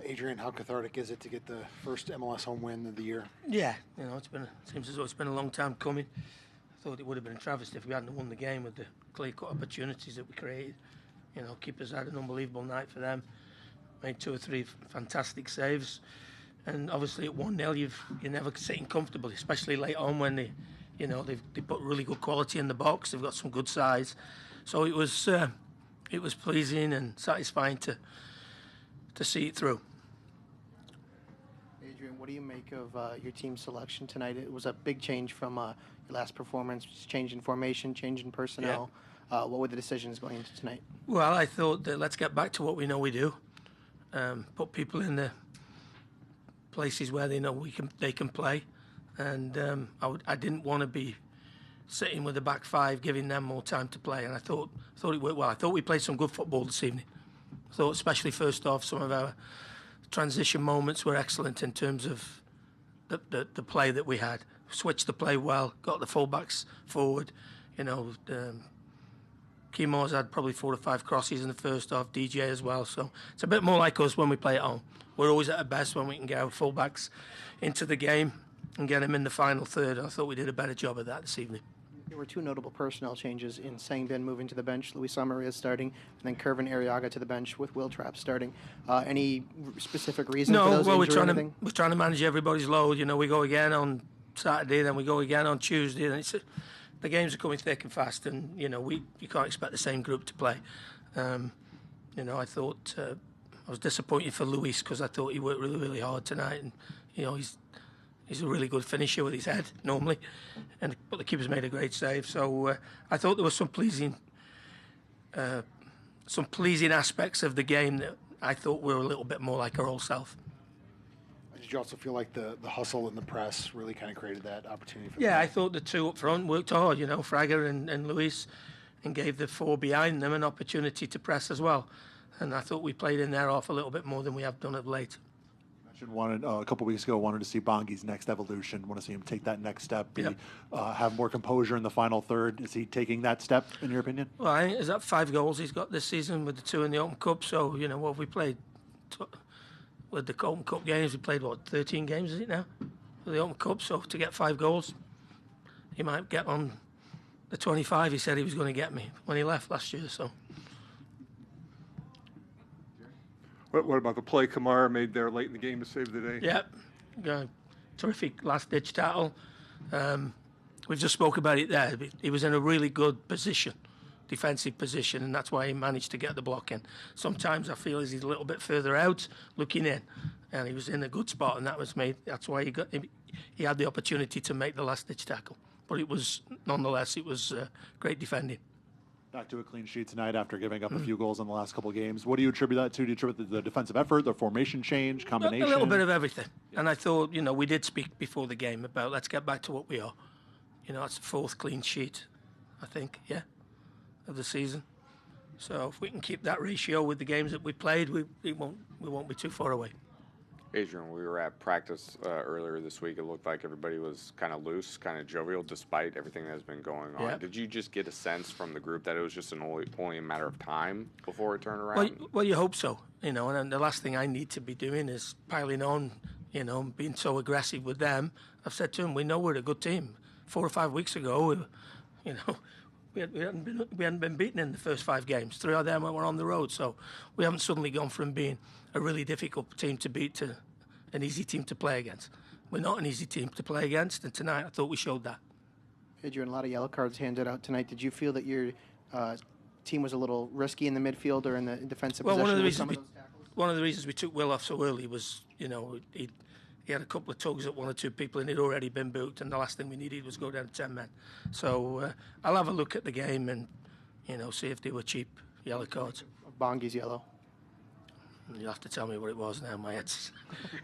Adrian, how cathartic is it to get the first MLS home win of the year? Yeah, seems as though it's been a long time coming. I thought it would have been a travesty if we hadn't won the game with the clear-cut opportunities that we created. Keepers had an unbelievable night for them. Made 2 or 3 fantastic saves, and obviously at 1-0 you're never sitting comfortably, especially late on when they put really good quality in the box. They've got some good size, so it was pleasing and satisfying to see it through. Adrian, what do you make of your team selection tonight? It was a big change from your last performance, change in formation, change in personnel. Yeah. What were the decisions going into tonight? Well, I thought that let's get back to what we know we do. Put people in the places where they know they can play, and I didn't want to be sitting with the back 5, giving them more time to play. And I thought it worked well. I thought we played some good football this evening. I thought, especially first off, some of our transition moments were excellent in terms of the play that we had. Switched the play well, got the fullbacks forward. Kimo's had probably 4 or 5 crosses in the first half, DJ as well. So it's a bit more like us when we play at home. We're always at our best when we can get our fullbacks into the game and get them in the final third. I thought we did a better job of that this evening. There were 2 notable personnel changes in Sangbin moving to the bench, Luis Samaria starting, and then Kervin Arriaga to the bench with Will Trapp starting. Any specific reason for those? No, well, we're trying to manage everybody's load. We go again on Saturday, then we go again on Tuesday, and the games are coming thick and fast, and you can't expect the same group to play. I thought I was disappointed for Luis because I thought he worked really, really hard tonight, and he's a really good finisher with his head normally, but the keeper's made a great save. So I thought there were some pleasing aspects of the game that I thought were a little bit more like our old self. Did you also feel like the hustle in the press really kind of created that opportunity for I thought the 2 up front worked hard, Fraga and Luis, and gave the 4 behind them an opportunity to press as well. And I thought we played in their half a little bit more than we have done of late. You mentioned a couple of weeks ago, wanted to see Bongi's next evolution, want to see him take that next step, have more composure in the final third. Is he taking that step, in your opinion? Well, I think is that 5 goals he's got this season with the 2 in the Open Cup. So, what have we played? With the Open Cup games, we played, 13 games, is it now? For the Open Cup, so to get 5 goals, he might get on the 25 he said he was going to get me when he left last year, so... What about the play Kamara made there late in the game to save the day? Yeah, terrific last-ditch tackle. We've just spoke about it there. He was in a really good position, defensive position, and that's why he managed to get the block in. Sometimes I feel he's a little bit further out, looking in, and he was in a good spot, and that's why he had the opportunity to make the last-ditch tackle. But it was, nonetheless, great defending. Back to a clean sheet tonight after giving up a few goals in the last couple of games. What do you attribute that to? Do you attribute the defensive effort, the formation change, combination? A little bit of everything. Yeah. And I thought, we did speak before the game about let's get back to what we are. It's the 4th clean sheet, I think, of the season. So if we can keep that ratio with the games that we played, we won't be too far away. Adrian, we were at practice earlier this week. It looked like everybody was kind of loose, kind of jovial, despite everything that has been going on. Yep. Did you just get a sense from the group that it was just only a matter of time before it turned around? Well, you hope so. And the last thing I need to be doing is piling on, being so aggressive with them. I've said to them, we know we're a good team. 4 or 5 weeks ago, we hadn't been beaten in the first 5 games. 3 of them were on the road, so we haven't suddenly gone from being a really difficult team to beat to an easy team to play against. We're not an easy team to play against, and tonight I thought we showed that. Adrian, a lot of yellow cards handed out tonight. Did you feel that your team was a little risky in the midfield or in the defensive position? One of the reasons we took Will off so early was, he had a couple of tugs at 1 or 2 people, and he'd already been booked, and the last thing we needed was go down to 10 men. So I'll have a look at the game and, see if they were cheap yellow cards. Bongi's yellow. You'll have to tell me what it was now. My head's...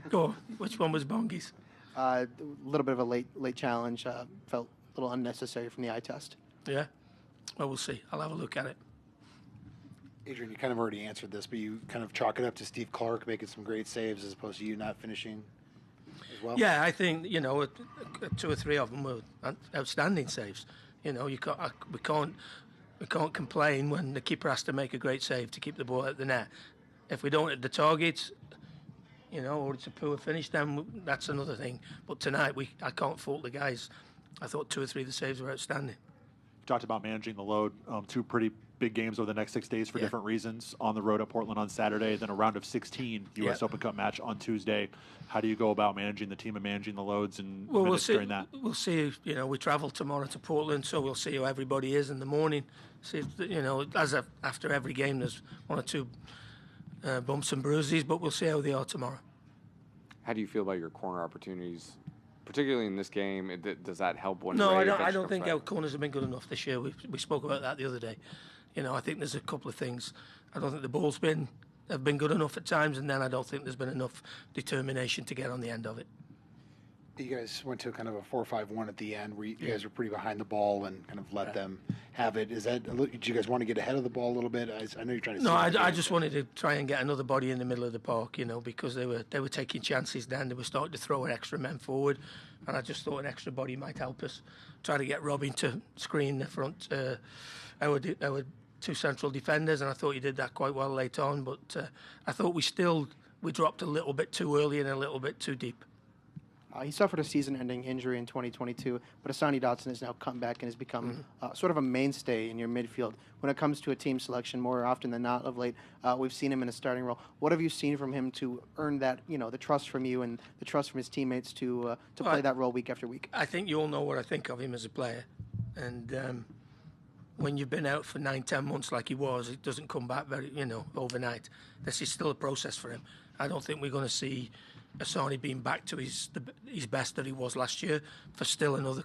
Go on. Which one was Bongi's? A little bit of a late challenge. Felt a little unnecessary from the eye test. Yeah? Well, we'll see. I'll have a look at it. Adrian, you kind of already answered this, but you kind of chalk it up to Steve Clark making some great saves as opposed to you not finishing as well? Yeah, I think, 2 or 3 of them were outstanding saves. We can't complain when the keeper has to make a great save to keep the ball at the net. If we don't hit the targets, or it's a poor finish, then that's another thing. But tonight, I can't fault the guys. I thought 2 or 3 of the saves were outstanding. You talked about managing the load. 2 pretty big games over the next 6 days for different reasons. On the road at Portland on Saturday, then a round of 16 U.S. Open Cup match on Tuesday. How do you go about managing the team and managing the loads and minutes during that? We'll see. We travel tomorrow to Portland, so we'll see how everybody is in the morning. See, if, after every game, there's 1 or 2 bumps and bruises, but we'll see how they are tomorrow. How do you feel about your corner opportunities, particularly in this game? Does that help when? No, Ray I don't think back? our corners have been good enough this year. We spoke about that the other day. I think there's a couple of things. I don't think the balls have been good enough at times, and then I don't think there's been enough determination to get on the end of it. You guys went to kind of a 4-5-1 at the end where you guys were pretty behind the ball and kind of let them have it. Did you guys want to get ahead of the ball a little bit? I know you're trying to. No, I just wanted to try and get another body in the middle of the park, because they were taking chances then. They were starting to throw an extra men forward, and I just thought an extra body might help us. Try to get Robin to screen the front, our 2 central defenders, and I thought he did that quite well late on. But I thought we dropped a little bit too early and a little bit too deep. He suffered a season-ending injury in 2022, but Asani Dotson has now come back and has become sort of a mainstay in your midfield. When it comes to a team selection, more often than not of late, we've seen him in a starting role. What have you seen from him to earn that, the trust from you and the trust from his teammates to play that role week after week? I think you all know what I think of him as a player, and when you've been out for 9-10 months like he was, it doesn't come back very, overnight. This is still a process for him. I don't think we're going to see Asani being back to his best that he was last year for still another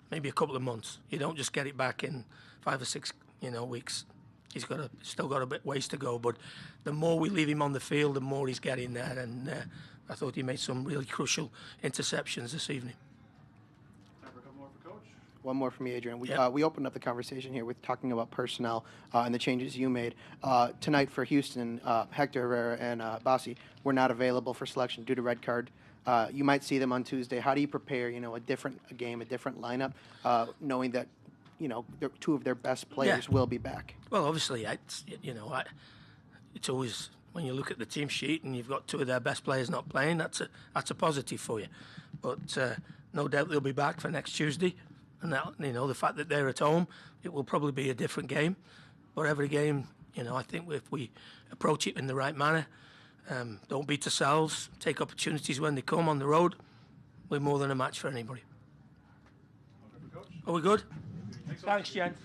maybe a couple of months. You don't just get it back in 5 or 6 weeks. He's still got a bit ways to go, but the more we leave him on the field, the more he's getting there, and I thought he made some really crucial interceptions this evening. One more from me, Adrian. We opened up the conversation here with talking about personnel and the changes you made. Tonight for Houston, Hector Herrera and Bassi were not available for selection due to red card. You might see them on Tuesday. How do you prepare, a different game, a different lineup, knowing that, 2 of their best players will be back? Well, obviously, it's always, when you look at the team sheet and you've got 2 of their best players not playing, that's a positive for you. But no doubt they'll be back for next Tuesday. And that, the fact that they're at home, it will probably be a different game. But every game, I think if we approach it in the right manner, don't beat ourselves, take opportunities when they come on the road, we're more than a match for anybody. Are we good? Thanks, Jen.